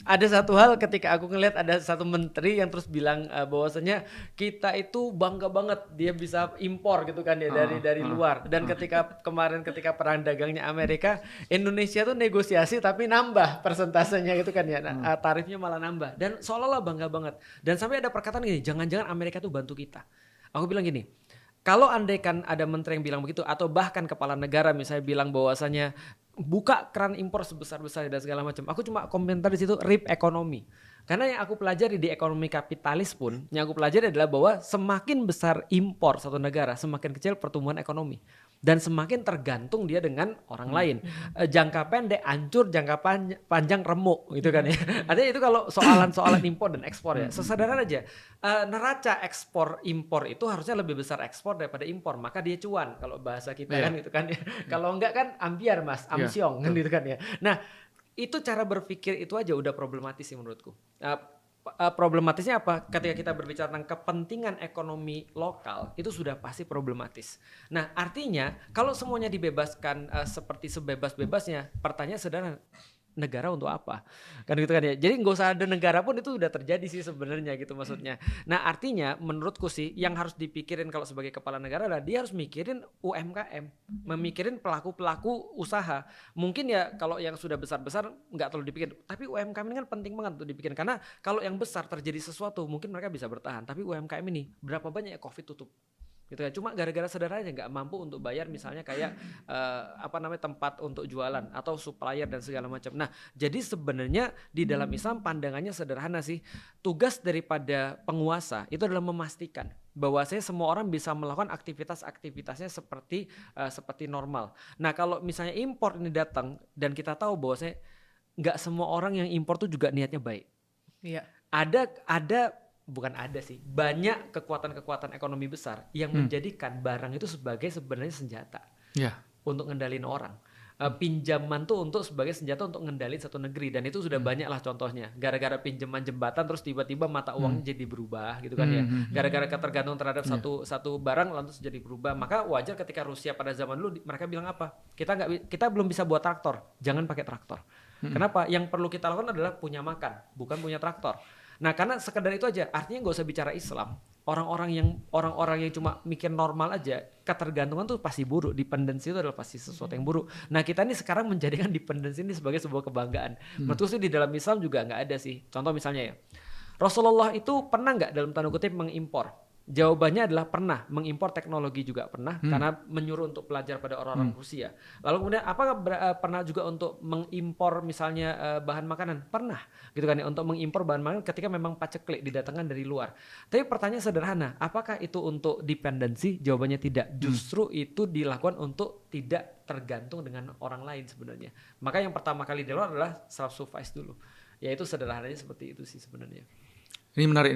Ada satu hal ketika aku ngelihat ada satu menteri yang terus bilang bahwasanya kita itu bangga banget dia bisa impor gitu kan ya dari luar. Dan ketika kemarin ketika perang dagangnya Amerika, Indonesia tuh negosiasi tapi nambah persentasenya gitu kan ya. Tarifnya malah nambah dan seolah-olah bangga banget. Dan sampai ada perkataan gini, jangan-jangan Amerika tuh bantu kita. Aku bilang gini, kalau andaikan ada menteri yang bilang begitu atau bahkan kepala negara misalnya bilang bahwasanya buka keran impor sebesar-besarnya dan segala macam, aku cuma komentar di situ rip ekonomi. Karena yang aku pelajari di ekonomi kapitalis pun, yang aku pelajari adalah bahwa semakin besar impor satu negara, semakin kecil pertumbuhan ekonomi. Dan semakin tergantung dia dengan orang lain. Jangka pendek hancur, jangka panjang remuk gitu kan ya. Artinya itu kalau soalan impor dan ekspor ya. Sesederhana aja. Neraca ekspor impor itu harusnya lebih besar ekspor daripada impor. Maka dia cuan kalau bahasa kita kan gitu kan ya. Kalau enggak kan ambiar mas, amsyong kan gitu kan ya. Nah itu cara berpikir itu aja udah problematis sih menurutku. Problematisnya apa? Ketika kita berbicara tentang kepentingan ekonomi lokal itu sudah pasti problematis. Nah artinya kalau semuanya dibebaskan seperti sebebas-bebasnya, pertanyaan sederhana, negara untuk apa? Kan gitu kan ya. Jadi nggak usah ada negara pun itu udah terjadi sih sebenarnya gitu maksudnya. Nah artinya menurutku sih yang harus dipikirin kalau sebagai kepala negara adalah dia harus mikirin UMKM, memikirin pelaku-pelaku usaha. Mungkin ya kalau yang sudah besar-besar nggak terlalu dipikirin, tapi UMKM ini kan penting banget untuk dipikirin karena kalau yang besar terjadi sesuatu mungkin mereka bisa bertahan, tapi UMKM ini berapa banyak ya COVID tutup gitu kan, cuma gara-gara sederhananya nggak mampu untuk bayar misalnya kayak tempat untuk jualan atau supplier dan segala macam. Nah jadi sebenarnya di dalam Islam pandangannya sederhana sih, tugas daripada penguasa itu adalah memastikan bahwasanya semua orang bisa melakukan aktivitas-aktivitasnya seperti normal. Nah kalau misalnya impor ini datang dan kita tahu bahwasanya nggak semua orang yang impor tuh juga niatnya baik. Iya. Banyak kekuatan-kekuatan ekonomi besar yang menjadikan barang itu sebagai sebenarnya senjata untuk ngendalin orang. Pinjaman tuh sebagai senjata untuk ngendalin satu negeri dan itu sudah banyak lah contohnya. Gara-gara pinjaman jembatan terus tiba-tiba mata uangnya jadi berubah gitu kan ya. Gara-gara ketergantungan terhadap satu barang lantas jadi berubah. Maka wajar ketika Rusia pada zaman dulu mereka bilang apa? Kita belum bisa buat traktor, jangan pakai traktor. Kenapa? Yang perlu kita lakukan adalah punya makan, bukan punya traktor. Nah karena sekedar itu aja, artinya nggak usah bicara Islam. Orang-orang yang cuma mikir normal aja, ketergantungan tuh pasti buruk. Dependensi itu adalah pasti sesuatu yang buruk. Nah kita ini sekarang menjadikan dependensi ini sebagai sebuah kebanggaan. Menurutku sih di dalam Islam juga nggak ada sih. Contoh misalnya ya, Rasulullah itu pernah nggak dalam tanda kutip mengimpor? Jawabannya adalah pernah, mengimpor teknologi juga pernah karena menyuruh untuk belajar pada orang-orang Rusia. Lalu kemudian apakah pernah juga untuk mengimpor misalnya bahan makanan? Pernah gitu kan ya, untuk mengimpor bahan makanan ketika memang paceklik didatangkan dari luar. Tapi pertanyaan sederhana, apakah itu untuk dependensi? Jawabannya tidak. Justru itu dilakukan untuk tidak tergantung dengan orang lain sebenarnya. Maka yang pertama kali di luar adalah self-suffice dulu. Yaitu sederhananya seperti itu sih sebenarnya. Ini menarik.